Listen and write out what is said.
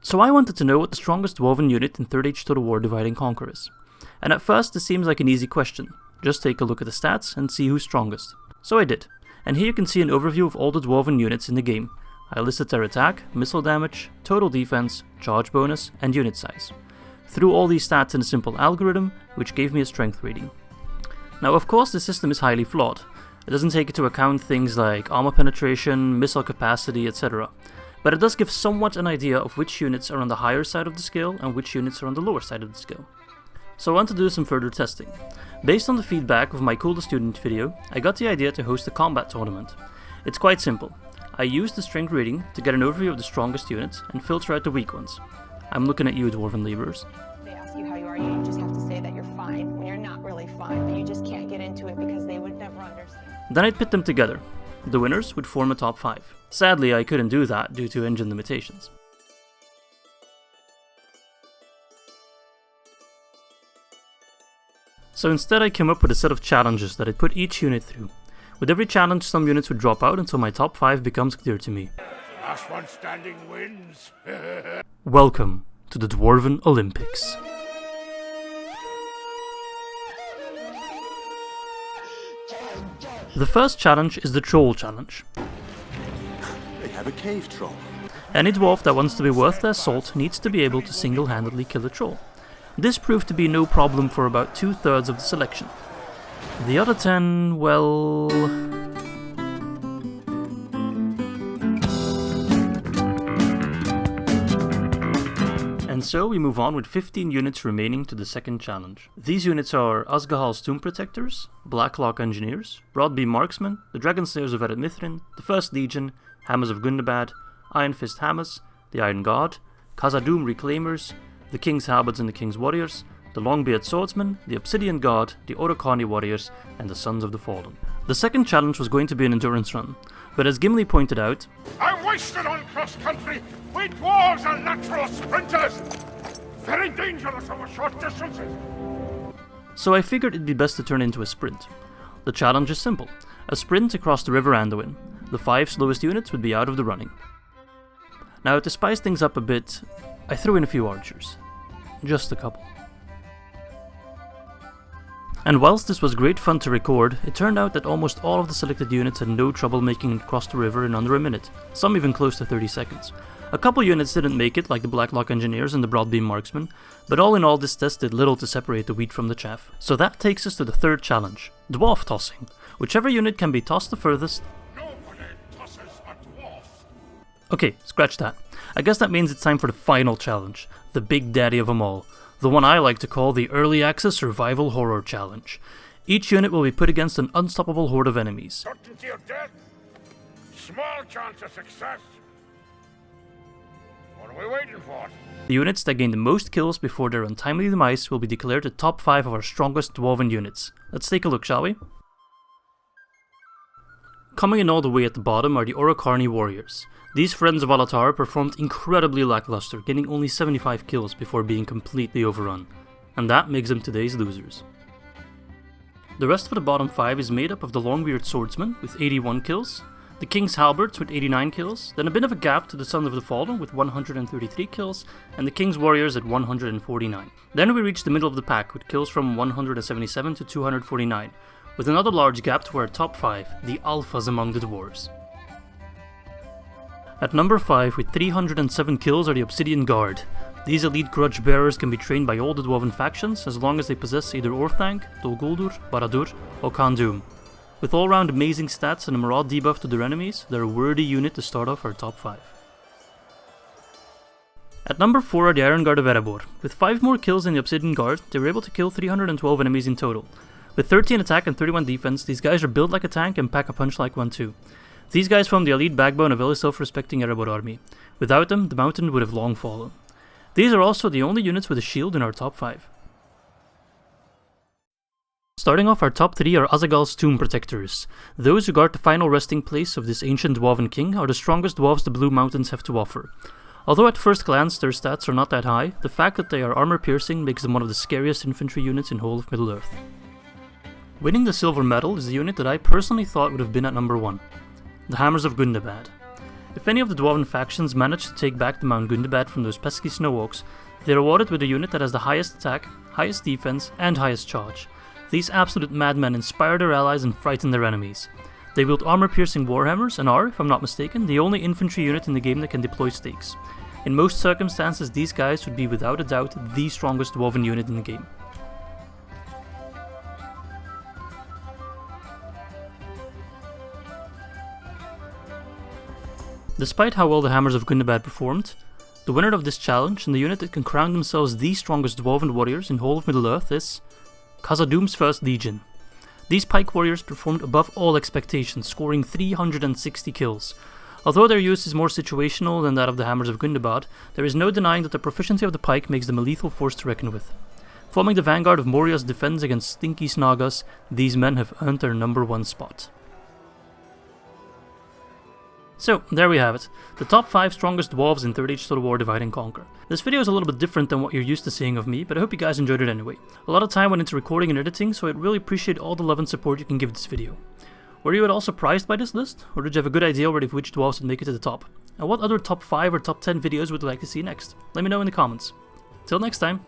So I wanted to know what the strongest dwarven unit in 3rd Age Total War Divide and Conquer is. And at first this seems like an easy question, just take a look at the stats and see who's strongest. So I did, and here you can see an overview of all the dwarven units in the game. I listed their attack, missile damage, total defense, charge bonus, and unit size. Threw all these stats in a simple algorithm, which gave me a strength rating. Now of course the system is highly flawed. It doesn't take into account things like armor penetration, missile capacity, etc. But it does give somewhat an idea of which units are on the higher side of the scale and which units are on the lower side of the scale. So I want to do some further testing. Based on the feedback of my coolest student video, I got the idea to host a combat tournament. It's quite simple. I used the strength rating to get an overview of the strongest units and filter out the weak ones. I'm looking at you, dwarven labourers. They ask you how you are, you just have to say that you're fine when you're not really fine, but you just can't get into it because they would never understand. Then I'd pit them together. The winners would form a top 5. Sadly, I couldn't do that due to engine limitations. So instead I came up with a set of challenges that I'd put each unit through. With every challenge, some units would drop out until my top 5 becomes clear to me. Last one standing wins. Welcome to the Dwarven Olympics. The first challenge is the Troll Challenge. They have a cave troll. Any dwarf that wants to be worth their salt needs to be able to single-handedly kill a troll. This proved to be no problem for about 2/3 of the selection. The other 10, well... And so we move on with 15 units remaining to the second challenge. These units are Osgahal's Tomb Protectors, Blacklock Engineers, Broadbeam Marksmen, the Dragon Slayers of Ered Mithrin, the First Legion, Hammers of Gundabad, Iron Fist Hammers, the Iron Guard, Khazad-Dûm Reclaimers, the King's Halberds and the King's Warriors, the Longbeard Swordsmen, the Obsidian Guard, the Orocarni Warriors, and the Sons of the Fallen. The second challenge was going to be an endurance run, but as Gimli pointed out, I'm wasted on cross-country. We dwarves are natural sprinters. Very dangerous over short distances. so I figured it'd be best to turn into a sprint. The challenge is simple, a sprint across the River Anduin. The 5 slowest units would be out of the running. Now to spice things up a bit, I threw in a few archers. Just a couple. And whilst this was great fun to record, it turned out that almost all of the selected units had no trouble making it across the river in under a minute, some even close to 30 seconds. A couple units didn't make it, like the Blacklock Engineers and the Broadbeam Marksmen, but all in all this test did little to separate the wheat from the chaff. So that takes us to the third challenge, Dwarf Tossing. Whichever unit can be tossed the furthest... Nobody tosses a dwarf. Okay, scratch that. I guess that means it's time for the final challenge, the big daddy of them all. The one I like to call the Early Access Survival Horror Challenge. Each unit will be put against an unstoppable horde of enemies. Certainty of death. Small chance of success. What are we waiting for? The units that gain the most kills before their untimely demise will be declared the top 5 of our strongest dwarven units. Let's take a look, shall we? Coming in all the way at the bottom are the Orocarni Warriors. These friends of Alatar performed incredibly lackluster, getting only 75 kills before being completely overrun. And that makes them today's losers. The rest of the bottom 5 is made up of the Longbeard Swordsmen with 81 kills, the King's Halberds with 89 kills, then a bit of a gap to the Sons of the Fallen with 133 kills, and the King's Warriors at 149. Then we reach the middle of the pack with kills from 177 to 249, with another large gap to our top 5, the Alphas among the Dwarves. At number 5 with 307 kills are the Obsidian Guard. These elite grudge bearers can be trained by all the dwarven factions as long as they possess either Orthanc, Dol Guldur, Barad-dûr or Khazad-Dûm. With all round amazing stats and a Maraud debuff to their enemies, they're a worthy unit to start off our top 5. At number 4 are the Iron Guard of Erebor. With 5 more kills than the Obsidian Guard, they were able to kill 312 enemies in total. With 13 attack and 31 defense, these guys are built like a tank and pack a punch like one too. These guys form the elite backbone of any self-respecting Erebor army. Without them, the mountain would have long fallen. These are also the only units with a shield in our top 5. Starting off our top 3 are Osgahal's Tomb Protectors. Those who guard the final resting place of this ancient dwarven king are the strongest dwarves the Blue Mountains have to offer. Although at first glance their stats are not that high, the fact that they are armor-piercing makes them one of the scariest infantry units in whole of Middle-earth. Winning the silver medal is the unit that I personally thought would have been at number 1. The Hammers of Gundabad. If any of the Dwarven factions manage to take back the Mount Gundabad from those pesky snow orcs, they're rewarded with a unit that has the highest attack, highest defense, and highest charge. These absolute madmen inspire their allies and frighten their enemies. They wield armor-piercing warhammers and are, if I'm not mistaken, the only infantry unit in the game that can deploy stakes. In most circumstances, these guys would be without a doubt the strongest Dwarven unit in the game. Despite how well the Hammers of Gundabad performed, the winner of this challenge and the unit that can crown themselves the strongest Dwarven warriors in whole of Middle-earth is Khazad-Dûm's First Legion. These pike warriors performed above all expectations, scoring 360 kills. Although their use is more situational than that of the Hammers of Gundabad, there is no denying that the proficiency of the pike makes them a lethal force to reckon with. Forming the vanguard of Moria's defense against stinky Snagas, these men have earned their #1 spot. So, there we have it, the top 5 strongest dwarves in 3rd Age Total War Divide and Conquer. This video is a little bit different than what you're used to seeing of me, but I hope you guys enjoyed it anyway. A lot of time went into recording and editing, so I'd really appreciate all the love and support you can give this video. Were you at all surprised by this list, or did you have a good idea already of which dwarves would make it to the top? And what other top 5 or top 10 videos would you like to see next? Let me know in the comments. Till next time!